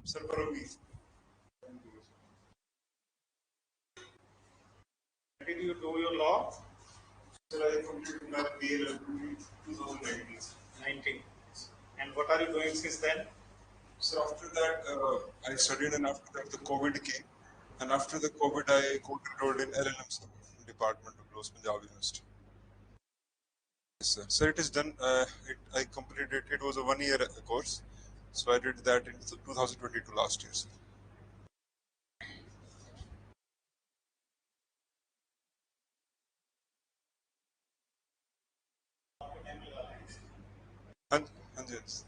Sir, Paramveer. Did you do your law? Sir, I completed my BA in 2019. 19. And what are you doing since then? So after that, I studied, and after that, the COVID came, and after the COVID, I got enrolled in LLM sir, Department of Laws, Punjab University. Yes, sir. So it is done. I completed it. It was a 1 year course, so I did that in 2022 last year. Sir. And, and yes,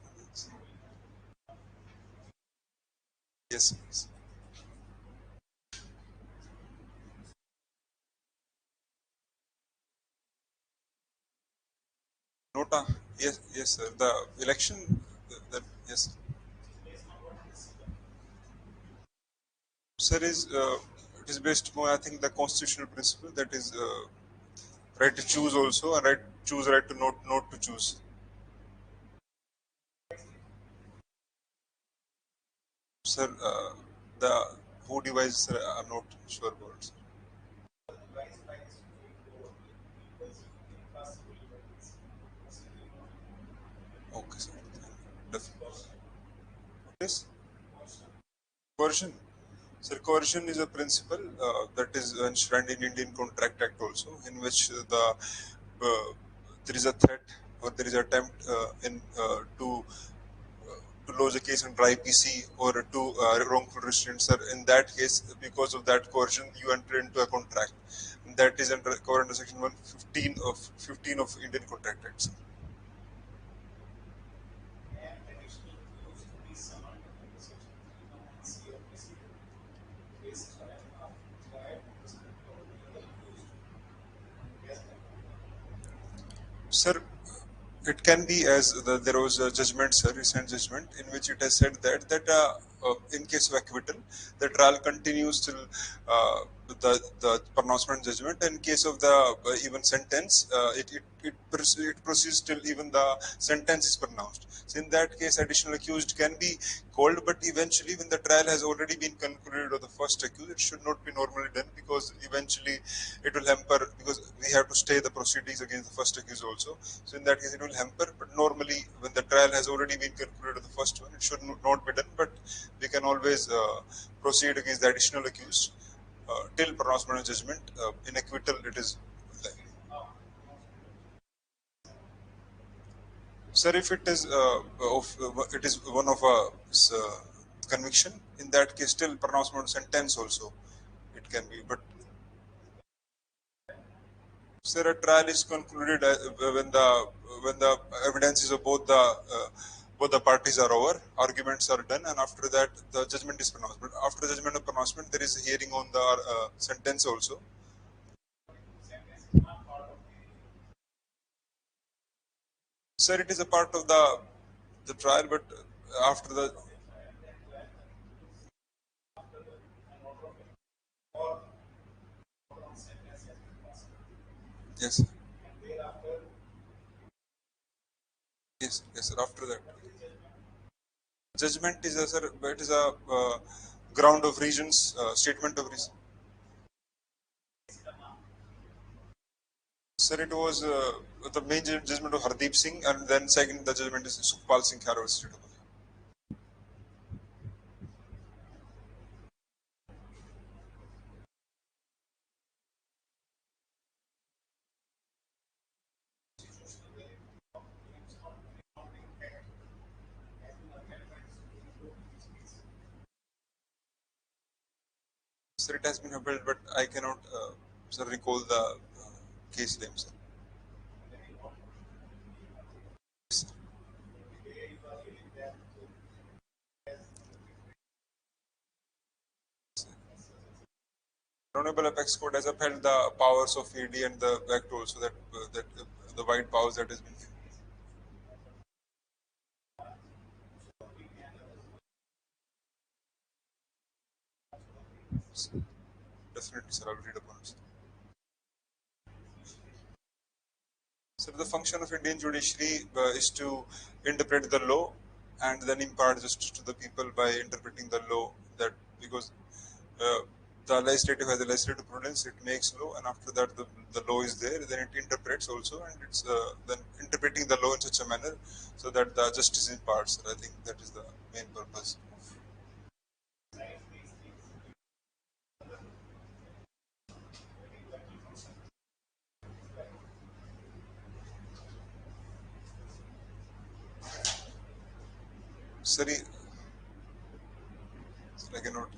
yes, yes. Nota. Yes, yes, sir. The election. Yes, sir. Is it is based on, I think, the constitutional principle that is right to choose also, and right to not to choose. Sir, the who device, sir, I'm not sure about it, sir. Okay, sir. Definitely. Yes. Coercion. Sir, coercion is a principle that is enshrined in Indian Contract Act also, in which there is a threat or there is attempt to lodge a case under IPC or to wrongful restraint. Sir, in that case, because of that coercion, you enter into a contract. That is covered under Section 115 of Indian Contract Act. Sir. Sir, it can be as there was a judgment, sir, recent judgment, in which it has said that in case of acquittal, the trial continues till the pronouncement judgment. In case of the even sentence, it proceeds till even the sentence is pronounced. So in that case, additional accused can be called, but eventually, when the trial has already been concluded of the first accused, it should not be normally done, because eventually it will hamper, because we have to stay the proceedings against the first accused also. So in that case, it will hamper. But normally, when the trial has already been concluded of the first one, it should not be done. But we can always proceed against the additional accused till pronouncement of judgment. In acquittal, it is like, sir, if it is one of a conviction, in that case, still pronouncement of sentence also it can be. But sir, a trial is concluded when the evidences of both the parties are over, arguments are done, and after that the judgment is pronounced. But after the judgment of pronouncement, there is a hearing on the sentence also. Sir, it is a part of the trial, but after the yes, yes, sir. After that, judgment is a, sir. It is a ground of reasons, statement of reason. Sir, it was the main judgment of Hardeep Singh, and then second the judgment is Sukhpal Singh Kharwal State. Sir, it has been upheld, but I cannot, sir, recall the case name, sir. Yes, sir. Honorable Apex Court has upheld the powers of ED and the Act also, that the wide powers that has been given. Definitely, sir. I will read upon it. Sir. So the function of Indian judiciary is to interpret the law and then impart justice to the people by interpreting the law. That because uh, the legislative has a legislative prudence, it makes law, and after that the law is there, then it interprets also, and it's then interpreting the law in such a manner so that the justice imparts. I think that is the main purpose. Sorry, I cannot.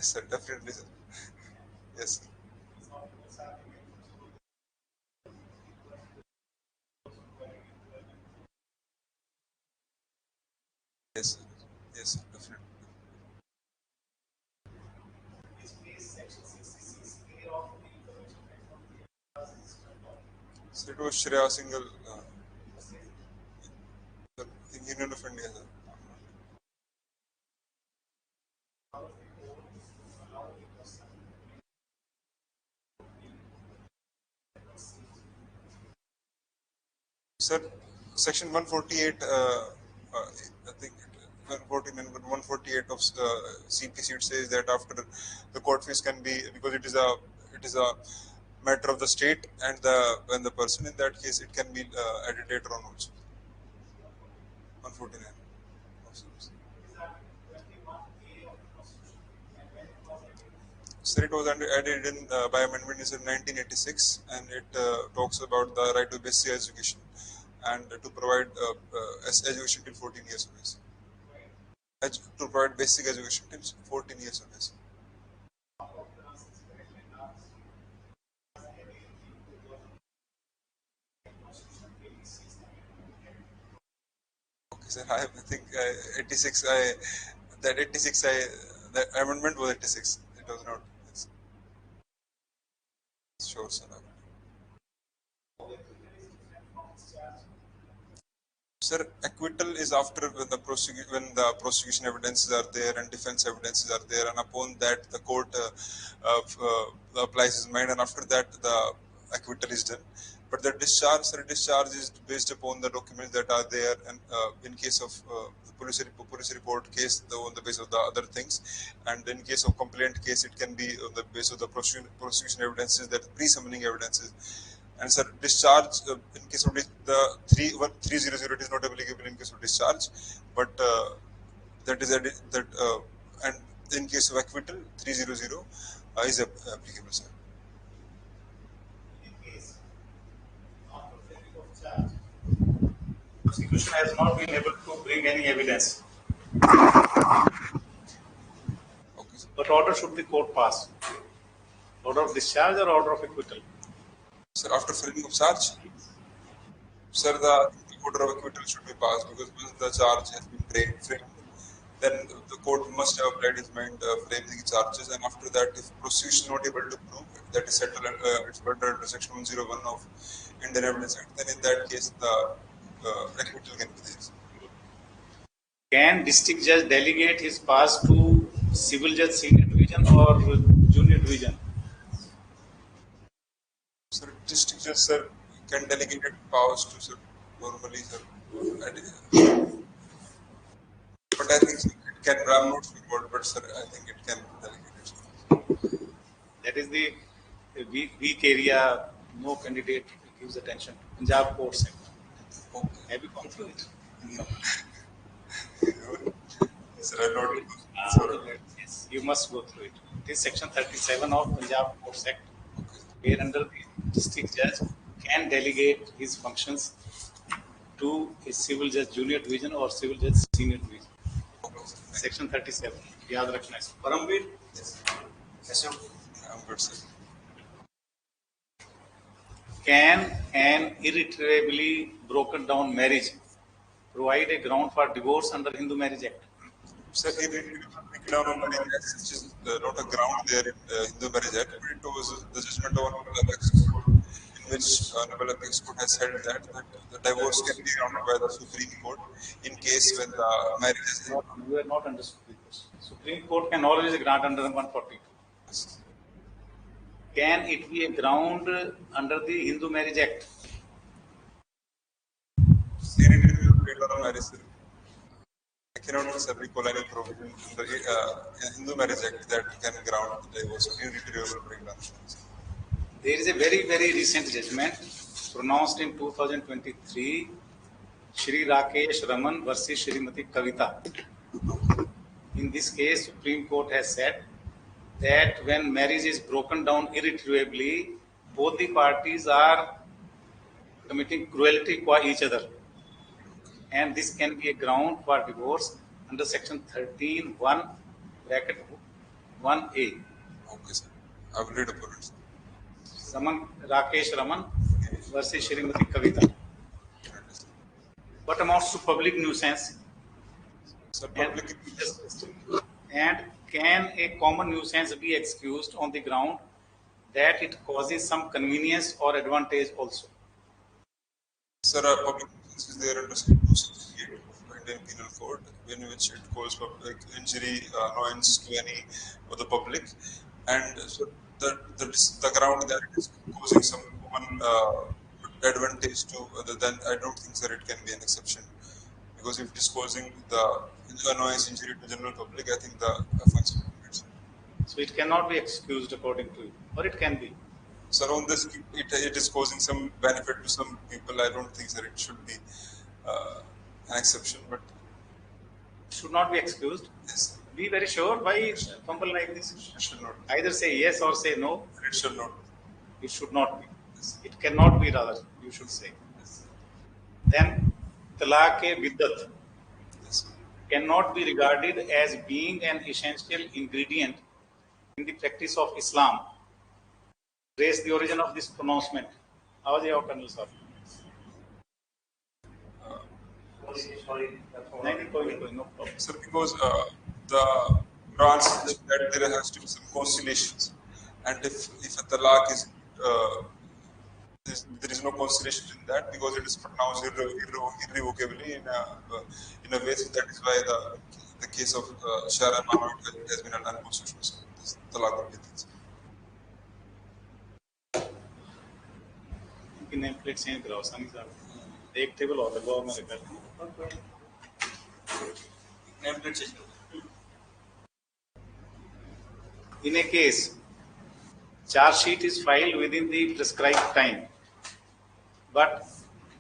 Yes, sir, definitely, sir. Yes, yes, sir. Yes, sir, definitely. So it was Shreya Singhal, the Union of India, sir. Sir, Section 148, I think 114 and 148 of CPC, it says that after the court fees can be, because it is a matter of the state and the person, in that case it can be added later on also. 149. Sir, it was added in by amendment in 1986, and it talks about the right to basic education and to provide education till 14 years of age. To provide basic education till 14 years of age. Okay, sir. I think 86. That 86. The amendment was 86. It was not. It's sure, sir. Sir, acquittal is after when the prosecution evidences are there and defense evidences are there, and upon that the court applies his mind, and after that the acquittal is done. But the discharge is based upon the documents that are there, and in case of the police report case, on the basis of the other things, and in case of complaint case, it can be on the basis of the prosecution evidences, that pre-summoning evidences. And sir, discharge in case of the 300 it is not applicable in case of discharge, but that is that and in case of acquittal 300 is applicable, sir. Prosecution has not been able to bring any evidence, Okay, sir. but order should the court pass. Order of discharge or order of acquittal. Sir, after filling of charge, sir, the order of acquittal should be passed, because once the charge has been framed, then the court must have applied his mind framing the charges, and after that, if prosecution is not able to prove that is settled, it's under section 101 of Indian Evidence Act, then in that case the acquittal can be there. Can district judge delegate his powers to civil judge senior division or junior division? Sir, district judge, sir, can delegate powers to, sir, normally, sir. But I think, sir, it can, I'm not sure about, but sir, I think it can delegate it. That is the weak area. No candidate gives attention to. Punjab court sector. Okay. Have you gone through it? No. Sir, I'm not. Sir, Yes, you must go through it. It is section 37 of Punjab Courts Act, where under the district judge can delegate his functions to a civil judge junior division or civil judge senior division. okay, sir. Section 37. याद रखना है. Paramveer, Yes. Yes, sir. I'm good, sir. can an irretrievably broken down marriage provide a ground for divorce under Hindu Marriage Act? Sir, in break down on marriage act, which is not a ground there in Hindu Marriage Act, but it was the judgment of Honorable Apex Court, in which Honorable Apex Court has said that the divorce can be grounded by the Supreme Court in case when the marriage is. You are not under Supreme Court. Supreme Court can always grant under 142. can it be a ground under the Hindu Marriage Act? Irretrievable on marriage, sir. I cannot, sir, recall any provision in the Hindu Marriage Act that can ground divorce on irretrievable pregnancy. There is a very, very recent judgment pronounced in 2023, Shri Rakesh Raman versus Shrimati Kavita. In this case, Supreme Court has said that when marriage is broken down irretrievably, both the parties are committing cruelty to each other. And this can be a ground for divorce under section 13(1) bracket 1A. Okay, sir. I will read upon it. Rakesh Raman versus Shrimati Kavita. What amounts to public nuisance? Sir, and can a common nuisance be excused on the ground that it causes some convenience or advantage also? Sir, public nuisance is there under section 268 of Indian Penal Code, in which it calls public injury, annoyance to any of the public, and so the ground that it is causing some common advantage to other than, I don't think, sir, it can be an exception, because if it is causing the annoyance injury to general public, I think the offense will be made. So it cannot be excused according to you, or it can be. Sir, on this, it is causing some benefit to some people. I don't think, sir, it should be an exception, but it should not be excused. Yes. Be very sure. Why fumble like this? It should not. Either say yes or say no. It should not. It should not be. Yes. It cannot be, rather, you should say. Yes. Then, talaq-e-biddat cannot be regarded as being an essential ingredient in the practice of Islam. Trace the origin of this pronouncement. How is your Colonel, sir? Sorry, no problem. Sir, because the Quran says that there has to be some conciliations, and if a talaq is there is no conciliation in that, because it is pronounced irrevocably in a way, so that is why the case of Shara Mahmoud has been an unconstitutional. Talaq will be this. Name plate change कराओ सानी साहब, एक table और लगवाओ मेरे घर name plate change करो. In a case, charge sheet is filed within the prescribed time, but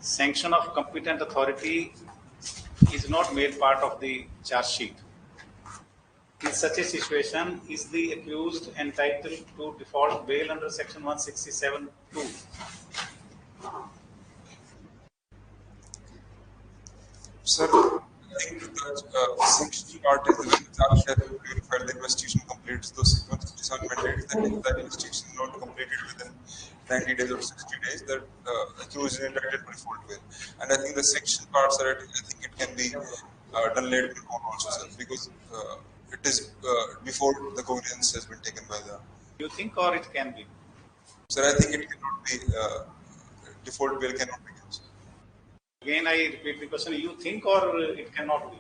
sanction of competent authority is not made part of the charge sheet. In such a situation, is the accused entitled to default bail under section 167(2)? Sir, I think the sanction part is when the charge has verified the investigation completes those 67 mandates, that if the investigation is not completed within 90 days or 60 days, that accused is entitled to default bail. And I think the sanction parts, I think it can be done later on also, sir, because it is before the cognizance has been taken by the. You think, or it can be? Sir, I think it cannot be. Default bail cannot be used. Again, I repeat the question: you think, or it cannot be?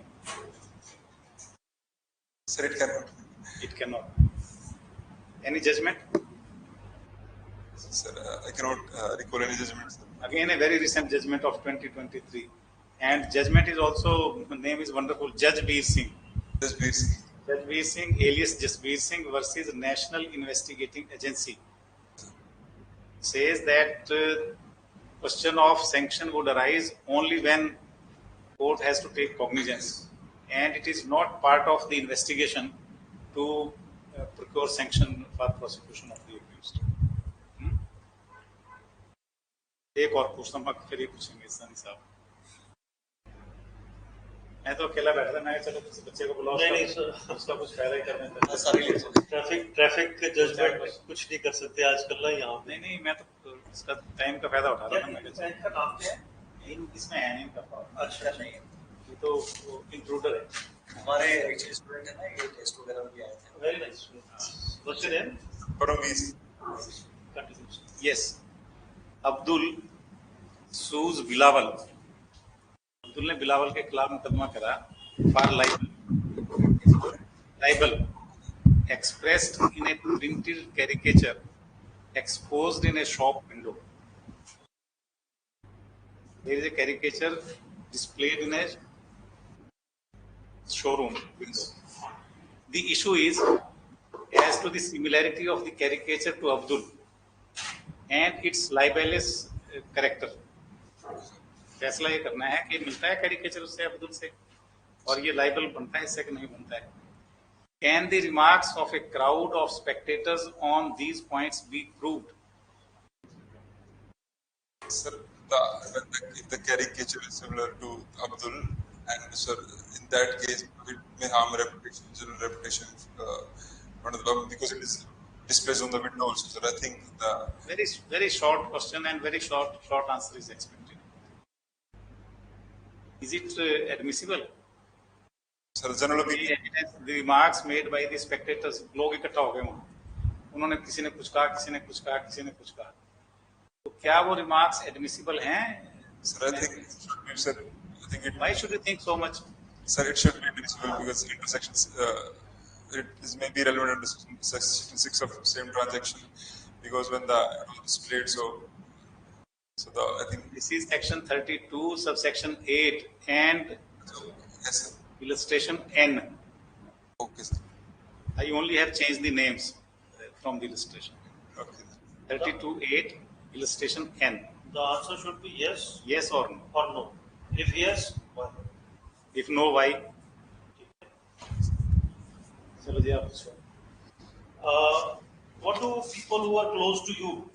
Sir, it cannot. It cannot. Any judgment? Sir, I cannot recall any judgment. Sir. Again, a very recent judgment of 2023, and judgment is also, name is wonderful, Judge Veer Singh. Judge Veer Singh. Judge Veer Singh, alias Jasbir Singh versus National Investigating Agency, says that question of sanction would arise only when court has to take cognizance, and it is not part of the investigation to procure sanction for prosecution of the accused. एक और पूछता हूँ, फिर ही पूछेंगे सनी साहब. मैं तो अकेला बैठा था, मैं चलो किसी बच्चे को बुलाओ. नहीं सर, उसका कुछ फायदा ही करने था. ट्रैफिक के जजमेंट कुछ नहीं कर सकते आजकल ना यहाँ. नहीं, मैं तो इसका टाइम का फायदा उठा रहा था. मैं का नाम क्या है? इसमें है नहीं का. अच्छा, नहीं, ये तो इंट्रूडर है. हमारे स्टूडेंट है ना, ये टेस्ट वगैरह भी आए थे. Very nice. What's your name? Paramvir. Yes. Abdul sues Bilawal. Abdul ने बिलावल के खिलाफ मुकदमा करा for libel expressed in a printed caricature exposed in a shop window. There is a caricature displayed in a showroom window. The issue is as to the similarity of the caricature to Abdul and its libelous character. फैसला ये करना है कि मिलता है caricature उससे अब्दुल से और ये लाइबल बनता है इससे कि नहीं बनता है. Can the remarks of a crowd of spectators on these points be proved? Sir, if the caricature is similar to Abdul, and sir, in that case, it may harm reputation, general reputation, because it is displayed on the window also. Sir, I think the very short question and very short answer is expected. Is it admissible? Sir, general opinion. The remarks made by the spectators, लोग इकट्ठा हो गए वहाँ, उन्होंने किसी ने कुछ कहा, किसी ने कुछ कहा, किसी ने कुछ कहा, तो क्या वो remarks admissible हैं? Sir, I think it. Why should you think so much? Sir, it should be admissible because intersections. It is maybe relevant under section 6 of same transaction because when it was displayed, so I think this is section 32 subsection 8 and yes, sir. Illustration N. Okay, sir. I only have changed the names from the illustration. Okay. 32.8 illustration N. The answer should be yes. Yes or no? Or no. If yes, why? If no, why? What do people who are close to you,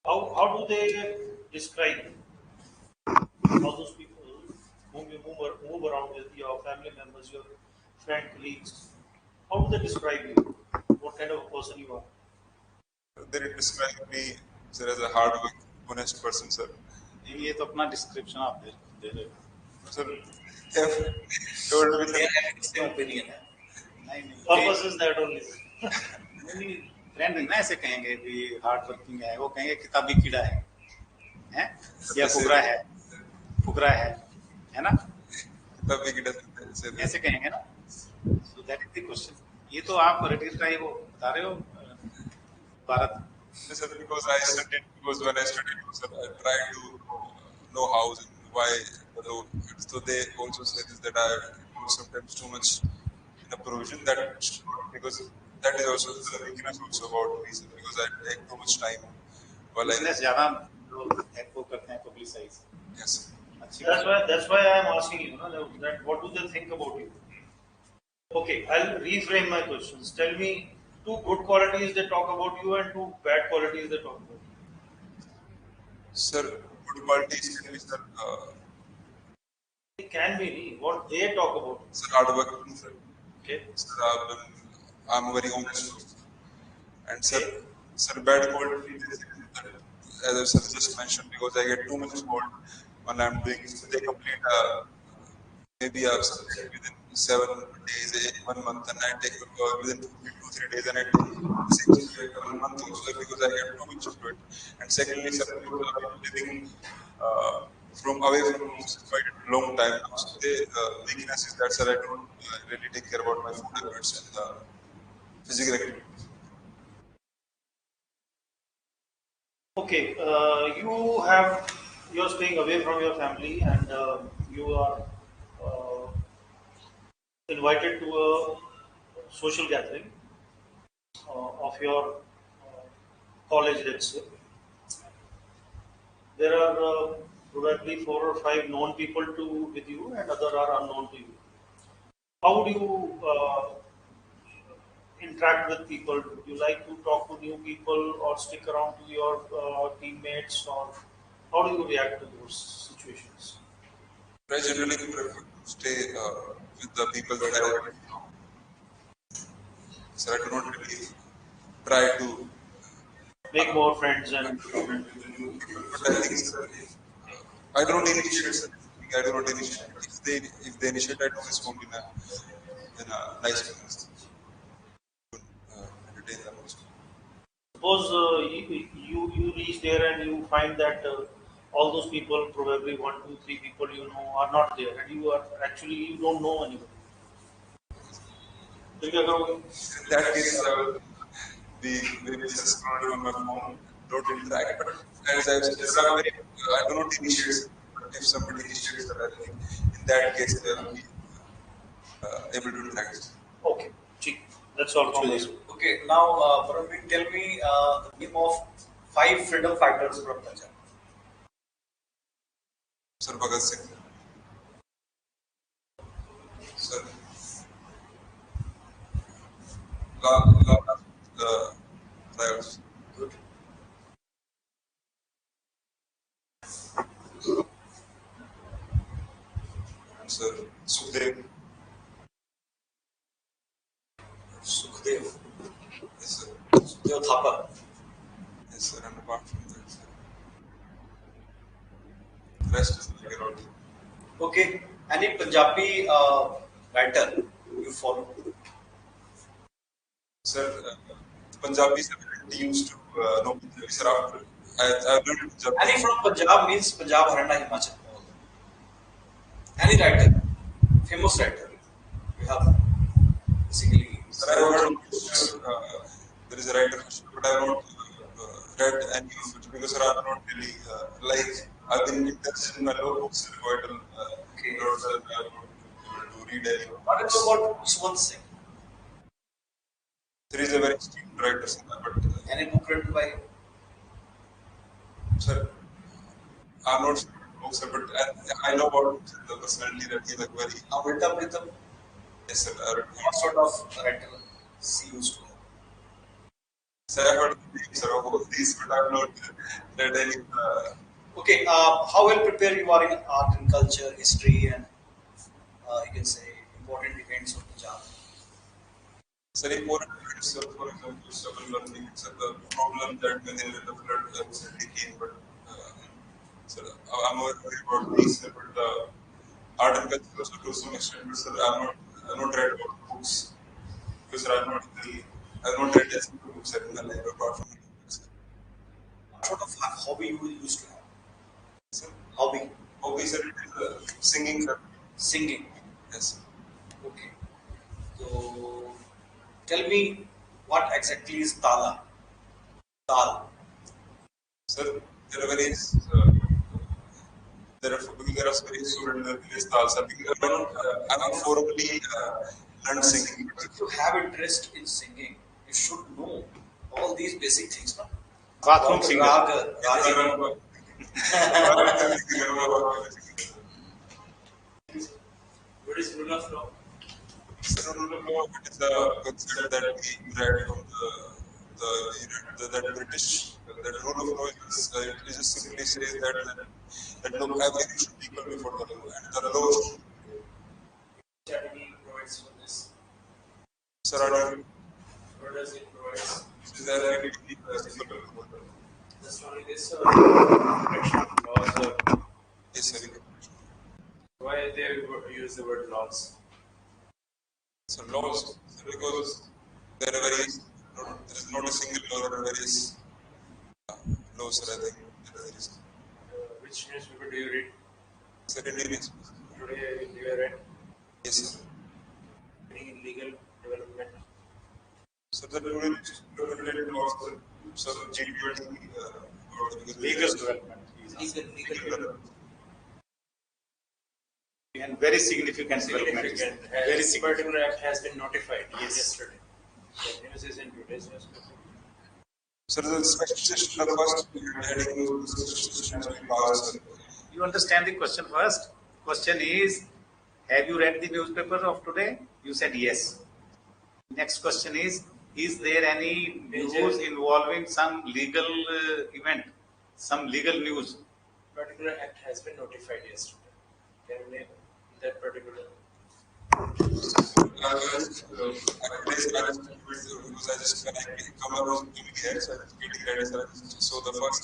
how do they describe all those people whom you move around with, your family members, your friend, colleagues? How do they describe you? What kind of a person you are? They describe me, sir, as a hard working, honest person, sir. ये तो अपना description आप दे रहे हो. Sir, told me the opinion है. Purpose is that only. Friend ना ऐसे कहेंगे कि हार्ड वर्किंग है, वो कहेंगे किताबी कीड़ा है, हैं? या फुकरा है ना? किताबी कीड़ा ऐसे कहेंगे ना? So that is the question. ये तो आप रेटिल का ही वो बता रहे हो Bharat. Sir, because when I studied, sir, I tried to know how and why. So they also say this that I do sometimes too much in a provision because that is also the weakness also about me, sir, because I take too much time while I. ज़्यादा लोग एक्को करते हैं publicize. Yes. That's why I am asking you, that what do they think about you? Okay, I'll reframe my questions. Tell me 2 good qualities they talk about you and 2 bad qualities they talk about you. Sir, good qualities can be, sir. It can be what they talk about. Sir, hard working, sir. Okay. Sir, I'm a very honest person. And sir, bad qualities, as I sir just mentioned, because I get too much gold when I'm doing. So they complete maybe a subject within 7 days, 1 month, and I take within 2-3 days, and I take 6 to 1 month also because I get too much of it. And secondly, sir, people are living from away from home quite a long time now. So the weakness is that, sir, I don't really take care about my food habits and physical activities. Okay, you're staying away from your family and you are invited to a social gathering of your college, let's say. There are probably 4 or 5 known people with you and other are unknown to you. How do you interact with people? Do you like to talk to new people or stick around to your teammates, or how do you react to those situations? I generally prefer to stay with the people that I already know. So I do not really try to make more friends and. But I think, sir, I don't initiate something. I do not initiate. If they initiate, I do respond in a nice way. Entertain them also. Suppose you reach there and you find that all those people, probably 1, 2, 3 people you know, are not there, and you don't know anybody. In that case, be scrolling on my phone, don't interact. But as I've said, sir, I do not initiate. But if somebody initiates, sir, I think in that case they will be able to interact. Okay, Ji, that's all from us. Okay, now Paramveer, tell me the name of 5 freedom fighters from Punjab. Sir, Bhagat Singh, sir, Lala riots, Good. and sir, Sukhdev, Sukhdev. yes, sir, Sukhdev Thapa. yes, sir, and apart from that, sir, the rest is like around. Okay, any Punjabi writer you follow? Sir, Punjabis have used to know Punjabi, sir. After I've learned Punjabi. Any from Punjab means Punjab, Haryana, Himachal. Any writer, famous writer, you have basically. Sir, I've heard there is a writer, but I have not read any of it because, sir, I'm not really like I've been interested in my law books quite a Okay. lot, sir. I'm not able to read any of What it. about Usman Singh? There is a very esteemed writer, sir, but Any book written by him? sir, I'm not sure about books, sir, but I know about the personality that he's like very. Amrita Pritam? Yes, sir. What sort of writer she used to have? Sir, I heard the names, sir, of all these, but I've not read any. Okay, how well prepared you are in art and culture, history, and you can say important events of Punjab? Sir, important events, sir, for example, stubble learning, sir, the problem that when the flood recently came, but sir, I'm not worried about these, sir, but art and culture also to some extent, but sir, I'm not read about books because sir, I've not read as many books sir, in my life apart from books. What sort of hobby you used to have? Sir, Hobby? hobby, sir, it is singing, sir. Singing. Yes. Okay. So, tell me what exactly is Tala? Tal. Sir, there are various. Because there are various students in various styles. Sir, because I'm not formally learned singing. If you have interest in singing, you should know all these basic things. No? Bathroom singer. Raga, Ragini. What is rule of law? So, rule of law, it is a concept that we read from that British. That rule of law is it just simply says that no, everything should be equal before the law, and the law should. Strategy provides for this. Surrounding What does it provide? is everything equal before the law. Just only this. Protection laws or Yes, sir. why they use the word laws? So laws, because there are various. There is not a single law. There are various laws. Sir, I think there is. Which newspaper do you read? Sir, Indian is. Today do you read Yes, sir. any legal development? So the rural related laws, so G20, Legal development. Legal development. And very significant development. Significant. Very This significant. particular act has been notified yesterday. The news is in today's newspaper. So the special session, the first heading of the special session has been passed, sir. You understand the question first? Question is, have you read the newspaper of today? You said yes. Next question is there any news involving some legal event, some legal news? Particular act has been notified yesterday. Can you name that particular? Because I just when I come, I was doing here, so I was getting ready, so I just saw the first.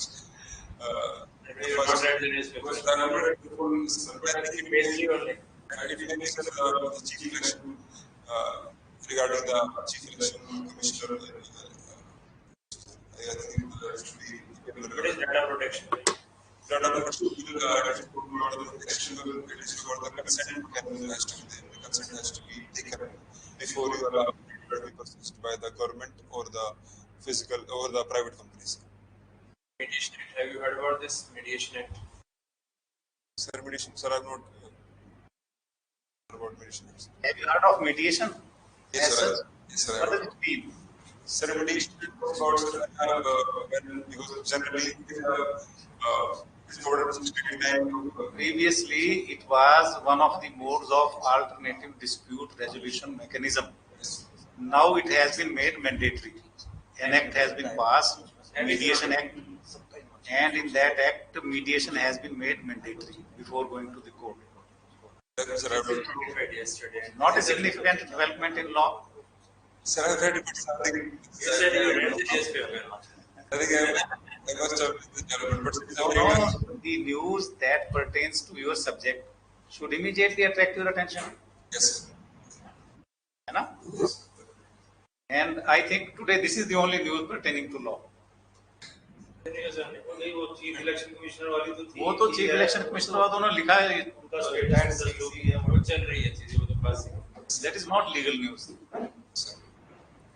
Maybe you have not read the newspaper. Because I never read the full, sir, but I think Basically only. it may be sir, the chief election regarding the chief election commissioner. I think should be What is data protection? data protection bill, it is about the protection bill, it is about the consent mechanism has to be there. The consent has to be taken before you allow it to be processed by the government or the physical over the private companies. Mediation Act. Have you heard about this Mediation Act? Sir, mediation. Sir, I've not heard about mediation. Sir. Have you heard of mediation? Yes, sir. Such? Yes, sir. What does it mean? Sir, mediation talks about sir, when because generally we have discovered specific time. Previously, it was one of the modes of alternative dispute resolution mechanism. Now it has been made mandatory. An act has been passed, Mediation Act, and in that act, mediation has been made mandatory before going to the court. Sir, I've not. Notified yesterday. Not a significant development in law. Sir, I've read it, something. You said you read the newspaper. I think I must have read the development, but it's So very now the news that pertains to your subject should immediately attract your attention. yes. है ना? And I think today this is the only news pertaining to law. नहीं वो chief election commissioner वाली तो थी वो तो chief election commissioner वाला उन्होंने लिखा है. उनका स्टेटस जो भी है वो चल रही है चीजें वो तो पास ही. That is not legal news.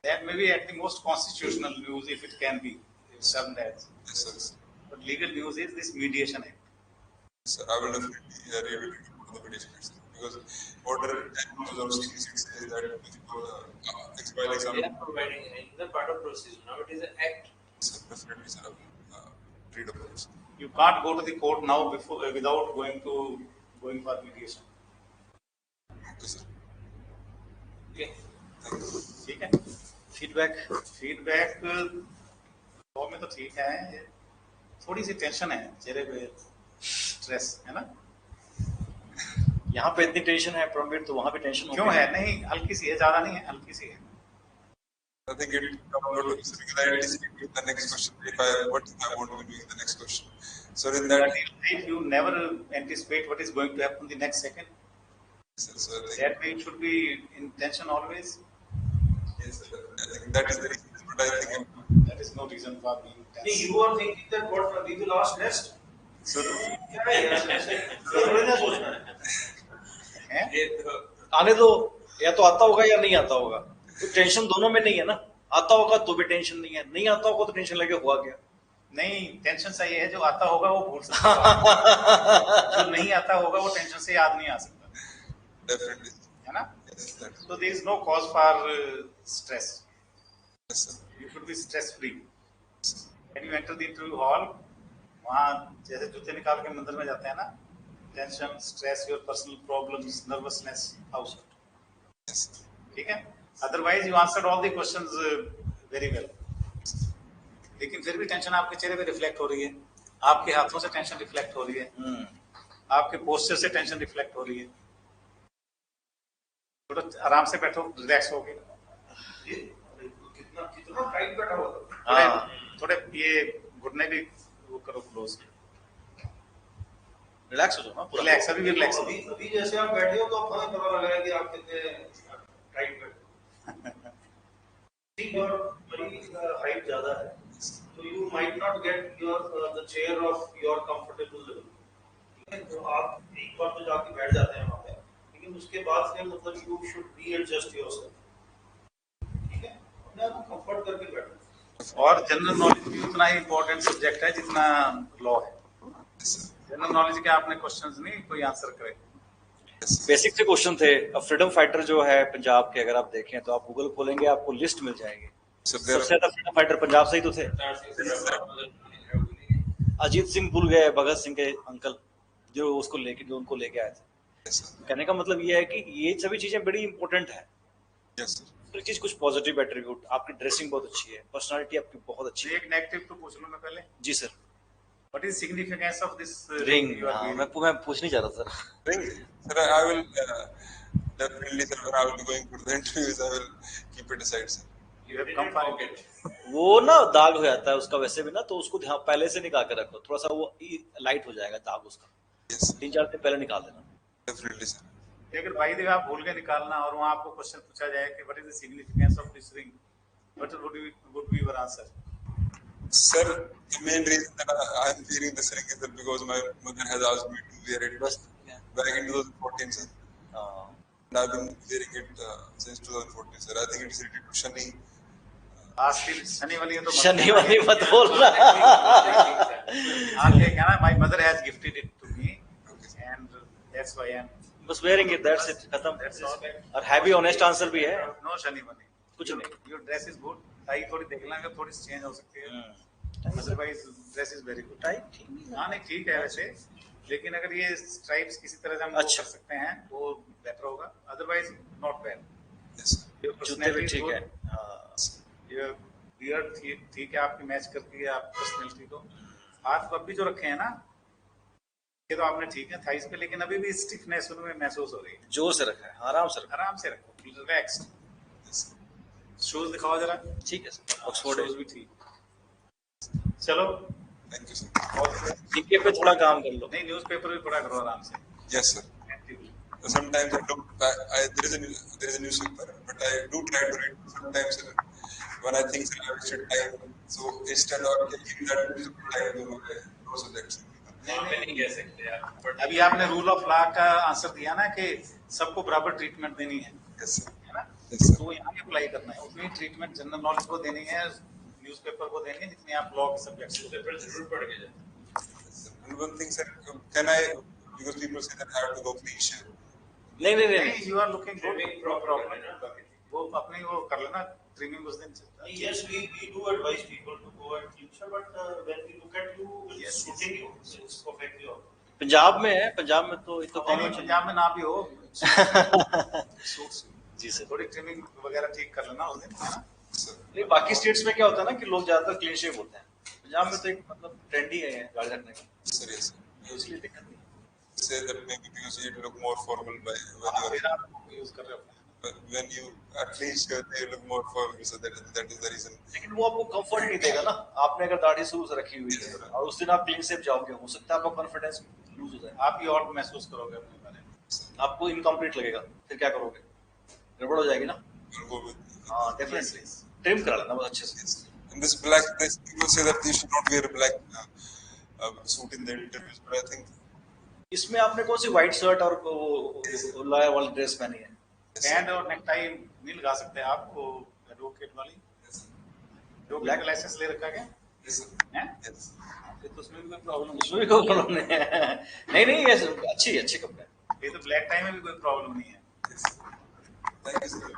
That may be at the most constitutional news if it can be termed as. Yes, sir. But legal news is this mediation act. Sir, I will definitely read it to the mediation act, sir, because order 10/2066 says that while exam. They are providing another part of procedure. Now it is an act. Sir, definitely, sir, I will read about it. Sir. You can't go to the court now before without going for mediation. Okay, sir. Okay. Thank you. ठीक है. Feedback law में तो ठीक है. थोड़ी सी tension है चेहरे पे, स्ट्रेस है ना. यहाँ पे इतनी टेंशन है परमवीर, तो वहाँ पे टेंशन क्यों है? नहीं, हल्की सी है, ज्यादा नहीं है, हल्की सी है. I think it comes out to because I anticipate the next question. What I want to be doing the next question. So in that, If you never anticipate what is going to happen the next second, sir, so I think, that way it should be in tension always. yes, sir, I think that is the reason. But I think That is no reason for being नहीं tense. you are thinking that what will be the last test So, क्या है ये थोड़ी ना सोचना है हैं? ये तो आने दो, या तो आता होगा या नहीं आता होगा. तो टेंशन दोनों में नहीं है ना. आता होगा तो भी टेंशन नहीं है, नहीं आता होगा तो टेंशन लगे हुआ गया. नहीं, टेंशन सही है. जो आता होगा वो भूल सकता है. जो नहीं आता होगा वो टेंशन से याद नहीं आ सकता, definitely, है ना. yes, that, So there is no cause for stress. yes, sir. You should be stress free. When you enter the interview hall, वहाँ जैसे जूते निकाल के मंदिर में जाते हैं ना, tension, stress, your personal problems, nervousness out. Yes, sir. ठीक है. Otherwise you answered all the questions very well. लेकिन फिर भी टेंशन आपके चेहरे पे रिफ्लेक्ट हो रही है, आपके हाथों से टेंशन रिफ्लेक्ट हो रही है, आपके पोस्चर से टेंशन रिफ्लेक्ट हो रही है. थोड़ा आराम से बैठो, रिलैक्स हो गए. ये कितना कितना टाइट बैठा हुआ था. थोड़े ये घुटने भी वो करो क्लोज. रिलैक्स हो जाओ ना पूरा. रिलैक्स, अभी भी रिलैक्स. अभी जैसे आप बैठे हो तो आपको नहीं पता लग रहा है कि आप कितने टाइट बैठे ठीक और बड़ी हाइट ज्यादा है तो you might not get your the chair of your comfortable level. ठीक है, तो आप एक बार तो जाके बैठ जाते हैं वहाँ पे, लेकिन उसके बाद फिर मतलब यू शुड रीएडजस्ट योरसेल्फ. ठीक है, अपने आप को कंफर्ट करके बैठो. और जनरल नॉलेज भी उतना ही इम्पोर्टेंट सब्जेक्ट है जितना लॉ है. Yes, sir. जनरल नॉलेज के आपने क्वेश्चंस नहीं कोई आंसर करे. Yes, sir. बेसिक से क्वेश्चन थे. अब फ्रीडम फाइटर जो है पंजाब के, अगर आप देखें तो आप गूगल खोलेंगे आपको लिस्ट मिल जाएगी. Sir, there सबसे ज्यादा फ्रीडम फाइटर पंजाब से ही तो थे. अजीत सिंह भूल गए, भगत सिंह के अंकल जो उनको लेके आए थे. yes, sir. कहने का मतलब ये है कि ये सभी चीजें बड़ी इंपॉर्टेंट है. Yes, sir. हर चीज कुछ पॉजिटिव एट्रीब्यूट. आपकी ड्रेसिंग बहुत अच्छी है, पर्सनालिटी आपकी बहुत अच्छी है. एक नेगेटिव तो पूछ लो मैं पहले. जी sir. What is significance of this ring. You are wearing? मैं पूछ नहीं चाह रहा sir. Ring, sir, I will definitely, sir, when I will be going for the interviews, I will keep it aside, sir. You have come for it. वो ना दाग हो जाता है उसका वैसे भी ना, तो उसको ध्यान पहले से निकाल के रखो. थोड़ा सा वो लाइट हो जाएगा दाग उसका. Yes, sir. 3-4 दिन पहले निकाल देना. Definitely, sir. अगर भाई देव आप भूल के निकालना और वहाँ आपको क्वेश्चन पूछा जाए कि what is the significance of this ring, what would be your answer? Sir, the main reason that I am wearing this ring is that because my mother has asked me to wear it बस. back in 2014, sir. हाँ. And I've been wearing it since 2014, sir. I think it is related to Shani. आखिर शनि वाली है तो शनि वाली मत बोलना। आगे कहना my mother has gifted it to me and that's why I am बस वेयरिंग इट, दैट्स इट, खत्म। और हैवी ऑनेस्ट आंसर भी है, नो शनि वाली कुछ नहीं। Your dress is good, tie थोड़ी देख लेंगे, थोड़ी चेंज हो सकती है, otherwise dress is very good. Tie ठीक नहीं है। हाँ नहीं ठीक है वैसे, लेकिन अगर ये स्ट्राइप्स किसी तरह से हम वो अच्छा। कर सकते हैं वो बेटर होगा, अदरवाइज नॉट बैड। Yes. जूते भी ठीक है। ये बियर्ड ठीक है, आपकी मैच करती है आप पर्सनैलिटी को। हाथ अब भी जो रखे हैं ना, ये तो आपने ठीक है थाइस पे, लेकिन अभी भी स्टिफनेस उनमें महसूस हो रही है। जोर से रखा है, आराम से रखा आराम से रखो, रिलैक्स्ड। शूज दिखाओ जरा। है। ठीक है सर, ऑक्सफोर्ड शूज भी ठीक। चलो Thank you, sir. और जीके पे थोड़ा काम कर लो। नहीं, न्यूज़पेपर भी पढ़ा करो आराम से। Yes, sir. Sometimes I don't. There is a newspaper, but I do try to read. Sometimes when I think I have wasted time, so instead of taking that newspaper, I do those subjects. वहाँ पे नहीं कह सकते आप, but अभी आपने rule of law का answer दिया ना कि सबको बराबर ट्रीटमेंट देनी है Yes, sir. ना? Yes, sir. तो यहाँ भी अप्लाई करना है, उतनी ट्रीटमेंट जनरल नॉलेज को देनी है, न्यूज़पेपर को देनी है, जितनी आप लॉ के सब्जेक्ट्स को। न्यूज़पेपर जरूर पढ़ के जाए। And one thing, sir, can I? Because people say that I have to go clean shave. नहीं नहीं नहीं, नहीं, you are looking good, Trimming no proper problem. है ना? वो अपनी वो कर लेना, ट्रिमिंग उस दिन चलता है। Yes, we do advise people to go and clean shave, but when we look at you, it's Yes, suiting you, it's perfectly all. Punjab में है, पंजाब में तो ये तो नहीं, कॉमन पंजाब में ना भी हो, जी सर। थोड़ी ट्रिमिंग वगैरह ठीक कर लेना उस दिन, है ना? Sir. नहीं, बाकी स्टेट्स में क्या होता है ना कि लोग ज्यादातर क्लीन शेव होते हैं, पंजाब में तो एक मतलब ट्रेंडी है गाड़ी रखने का, Sir, yes, sir. तो इसलिए दिक्कत नहीं है। Say that maybe because you look more formal by फिर आप यूज कर रहे हो। when you are clean shaved, you look more formal. So that is the reason. लेकिन वो आपको कंफर्ट नहीं देगा ना, आपने अगर दाढ़ी शुरू से रखी हुई है और उस दिन आप क्लीन शेव जाओगे, हो सकता है आपका कॉन्फिडेंस लूज हो जाए, आप ही और महसूस करोगे अपने बारे में। आपको इनकम्प्लीट लगेगा, फिर क्या करोगे, गड़बड़ हो जाएगी ना। You'll go with. हाँ डेफिनेटली, ट्रिम करा लेना बहुत अच्छे से। Yes. And this black, this people say that you should not wear a black suit in the interviews, but I think इसमें आपने कौन सी व्हाइट शर्ट और वो लाया वाली ड्रेस पहनी है? पैंट और नेकटाई नहीं लगा सकते आप, वो एडवोकेट वाली। एडवोकेट का लाइसेंस ले रखा क्या yes, sir. है? Yes. फिर तो उसमें भी कोई प्रॉब्लम इसमें भी कोई प्रॉब्लम नहीं है। नहीं नहीं, ये अच्छे कपड़े हैं। ये तो ब्लैक टाई में भी कोई प्रॉब्लम नहीं है। Yes. Thank you, sir.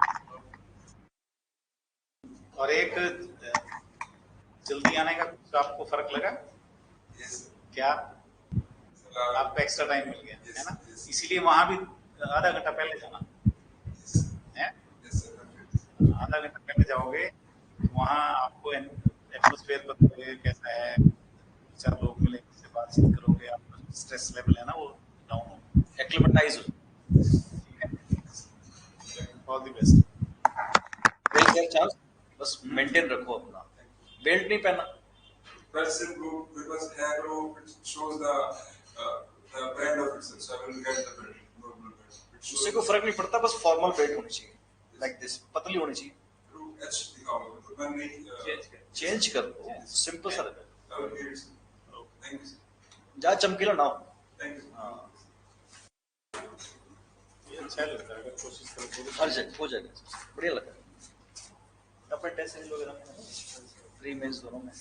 और एक जल्दी आने का कुछ आपको फर्क लगा Yes. क्या? Sir. आपको एक्स्ट्रा टाइम मिल गया Yes, है ना? yes. इसीलिए वहां भी आधा घंटा पहले जाना है। Yes, sir. आधा घंटा पहले जाओगे, वहाँ आपको एटमॉस्फेयर पता लगेगा कैसा है, चार लोग मिले, से बातचीत करोगे, आपका स्ट्रेस लेवल है ना वो डाउन हो। एक्लिमेटाइज हो। All the best. Well chance, बस मेंटेन रखो अपना, बेल्ट नहीं पहना। Person group because hair group it shows the brand of itself. So I will get the brand, normal brand. It shows उससे कोई फर्क नहीं पड़ता, बस फॉर्मल बेल्ट होनी चाहिए, लाइक दिस, पतली होनी चाहिए। through H दिखाओगे when we चेंज कर दो, सिंपल सा रखो, I will get it. Thank you, sir. ज्यादा चमकीला ना हो। Thank you. हाँ, ये अच्छा लगता है, अगर कोशिश करो तो। हर जगह हो जाएगा, बढ़िया लगता है। अपने टेस्ट सीरीज वगैरह में, प्री मेंस दोनों में।